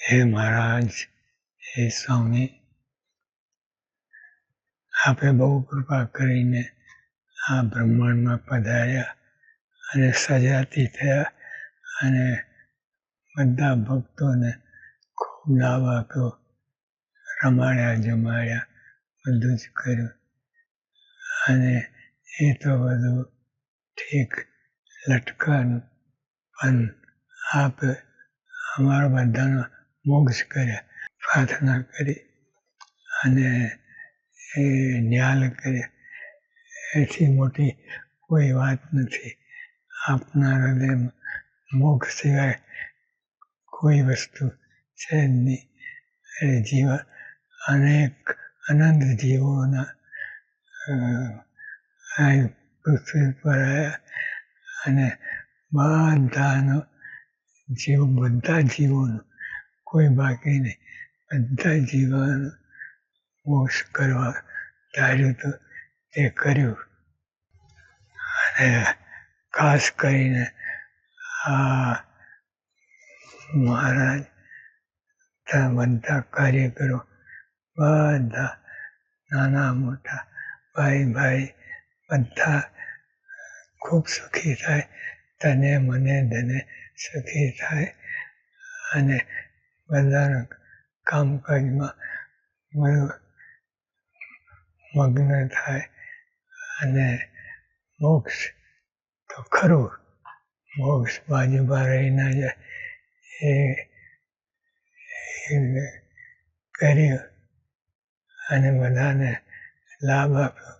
હે મહારાજ, હે સ્વામી, આપે બહુ કૃપા કરીને આ બ્રહ્માંડમાં પધાર્યા અને સજાતી થયા અને બધા ભક્તોને ખૂબ લાભ આપ્યો, રમાડ્યા જમાડ્યા, બધું જ કર્યું. અને એ તો બધું ઠીક લટકન, પણ આપે અમારા બધાનો મોક્ષ કર્યા, પ્રાર્થના કરી અને એ ન્યાલ કર્યા. એથી મોટી કોઈ વાત નથી. આપના હૃદયમાં મોક્ષ સિવાય કોઈ વસ્તુ છે જ નહીં. એ જીવન અનેક અનંત જીવોના અહીં પૃથ્વી પર આવ્યા અને બધા જીવોનું કોઈ બાકી નહીં, બધા જીવોનું મોક્ષ કરવા ધાર્યું હતું તે કર્યું. અને ખાસ કરીને આ મહારાજ બધા કાર્યકરો બધા નાના મોટા ભાઈ બધા ખૂબ સુખી થાય, તને મને ધને સુખી થાય અને બધાના કામકાજમાં મગ્ન થાય. અને મોક્ષ તો ખરું, મોક્ષ બાજુમાં રહી ના જાય એ કર્યું અને બધાને લાભ આપ્યો.